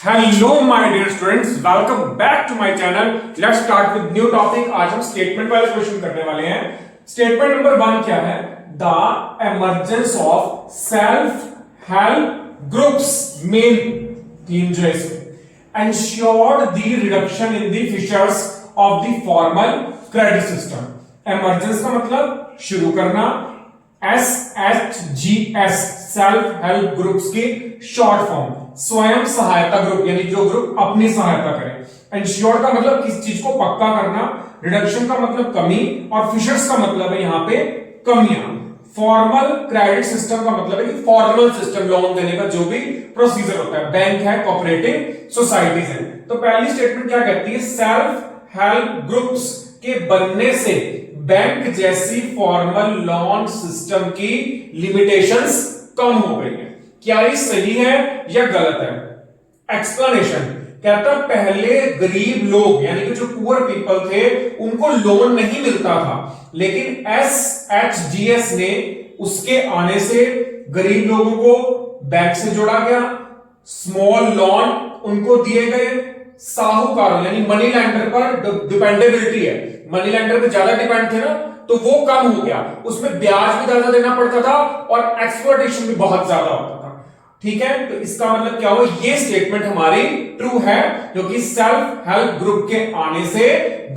Hello my dear students, welcome back to my channel. Let's start with new topic. आज हम statement वाले question करने वाले हैं। स्टेटमेंट नंबर 1 क्या है? The emergence of self help groups main theme जो है इसमें ensured the reduction in the fissures of the formal credit system. Emergence का मतलब शुरू करना, SHGS सेल्फ हेल्प ग्रुप्स की शॉर्ट फॉर्म, स्वयं सहायता ग्रुप, यानी जो ग्रुप अपनी सहायता करे। एंश्योर का मतलब किस चीज को पक्का करना, रिडक्शन का मतलब कमी, और फिशर्स का मतलब है यहां पे कमियां। फॉर्मल क्रेडिट सिस्टम का मतलब है कि फॉर्मल सिस्टम, लोन देने का जो भी प्रोसीजर होता है, बैंक है, कोऑपरेटिव सोसाइटीज है। तो पहली स्टेटमेंट क्या कहती है? सेल्फ हेल्प ग्रुप्स के बनने से बैंक जैसी फॉर्मल लोन सिस्टम की लिमिटेशंस कम हो गई है। क्या ये सही है या गलत है? एक्सप्लेनेशन कहता पहले गरीब लोग यानी कि जो पुअर पीपल थे उनको लोन नहीं मिलता था, लेकिन SHGS ने उसके आने से गरीब लोगों को बैंक से जोड़ा गया, स्मॉल लोन उनको दिए गए, साहूकारों यानी मनी लैंडर पर डिपेंडेबिलिटी है, मनी लैंडर पे ज्यादा डिपेंड थे ना, तो वो कम हो गया, उसमें ब्याज भी ज्यादा देना पड़ता था और एक्सप्लॉइटेशन भी बहुत ज्यादा होता था। ठीक है, तो इसका मतलब क्या हुआ? ये स्टेटमेंट हमारी ट्रू है, क्योंकि सेल्फ हेल्प ग्रुप के आने से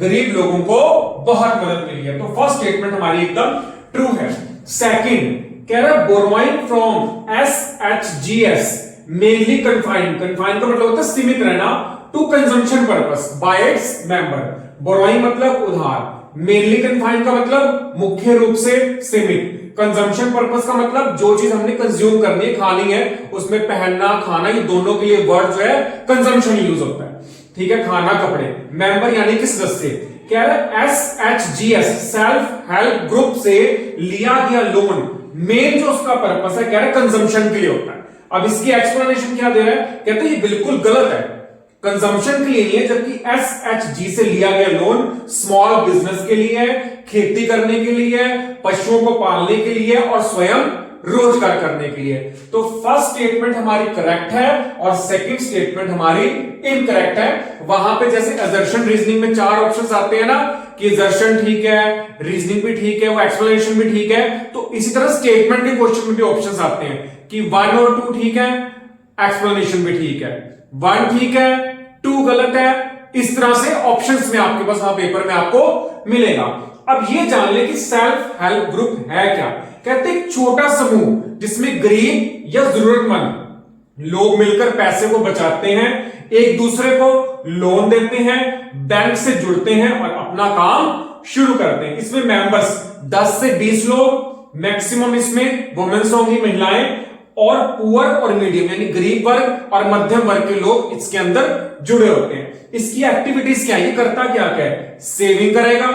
गरीब लोगों को बहुत मदद मिली है। तो फर्स्ट स्टेटमेंट हमारी एकदम ट्रू है। सेकंड कह रहा है borrowing from SHGS mainly confined, confined का मतलब होता है सीमित रहना, to consumption purpose by its member. Borrowing मतलब उधार, मेनली कन्फाइंड का मतलब मुख्य रूप से सीमित, कंजम्पशन पर्पस का मतलब जो चीज हमने कंज्यूम करनी है, खानी है, उसमें पहनना, खाना, ये दोनों के लिए वर्ड जो है कंजम्पशन यूज होता है। ठीक है, खाना, कपड़े। मेंबर यानी कि सदस्य। कह रहा है SHGS सेल्फ हेल्प ग्रुप से लिया गया लोन मेन जो उसका पर्पस है, कह रहा है कंजम्पशन के लिए होता है। अब इसकी एक्सप्लेनेशन क्या दे रहा है? कहते हैं ये बिल्कुल गलत है, कंजम्पशन के लिए नहीं है, जबकि SHG से लिया गया लोन स्मॉल बिजनेस के लिए है, खेती करने के लिए है, पशुओं को पालने के लिए और स्वयं रोजगार करने के लिए। तो फर्स्ट स्टेटमेंट हमारी करेक्ट है और सेकंड स्टेटमेंट हमारी इनकरेक्ट है। वहां पे जैसे असर्शन रीजनिंग में 4 ऑप्शंस आते हैं ना, कि असर्शन ठीक है, रीजनिंग भी ठीक है, वो एक्सप्लेनेशन भी ठीक है, तो इसी तरह स्टेटमेंट के क्वेश्चन में भी ऑप्शंस आते हैं कि 1 और 2 ठीक है, एक्सप्लेनेशन भी ठीक है, 1 ठीक है, 2 गलत है। इस तरह से ऑप्शंस में आपके पास पेपर में आपको मिलेगा। अब ये जान ले कि सेल्फ हेल्प ग्रुप है क्या। कहते हैं एक छोटा समूह जिसमें गरीब या जरूरतमंद लोग मिलकर पैसे को बचाते हैं, एक दूसरे को लोन देते हैं, बैंक से जुड़ते हैं और अपना काम शुरू करते हैं। इसमें मेंबर्स 10 से 20 लोग मैक्सिमम, इसमें वुमेन्स होंगी, महिलाएं, और पुअर और मीडियम यानी गरीब वर्ग और मध्यम वर्ग के लोग इसके अंदर जुड़े होते हैं। इसकी एक्टिविटीज क्या है? ये करता क्या क्या है? सेविंग करेगा,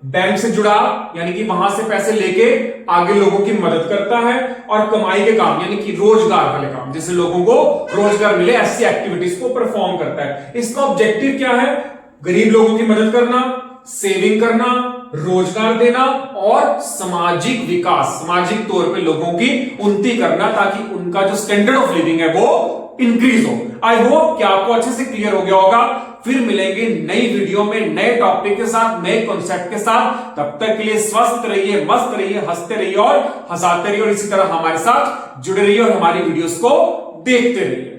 बैंक से जुड़ा यानी कि वहां से पैसे लेके आगे लोगों की मदद करता है, और कमाई के काम यानी कि रोजगार वाले काम, जिससे लोगों को रोजगार मिले, ऐसी एक्टिविटीज को परफॉर्म करता है। इसका ऑब्जेक्टिव क्या है? गरीब लोगों की मदद करना, सेविंग करना, रोजगार देना और सामाजिक विकास, सामाजिक तौर पे लोगों की उन्नति करना, ताकि उनका जो स्टैंडर्ड ऑफ लिविंग है वो इंक्रीज हो। आई होप कि आपको अच्छे से क्लियर हो गया होगा। फिर मिलेंगे नई वीडियो में नए टॉपिक के साथ, नए कॉन्सेप्ट के साथ। तब तक के लिए स्वस्थ रहिए, मस्त रहिए, हंसते रहिए और हंसाते रहिए, और इसी तरह हमारे साथ जुड़े रहिए और हमारी वीडियोस को देखते रहिए।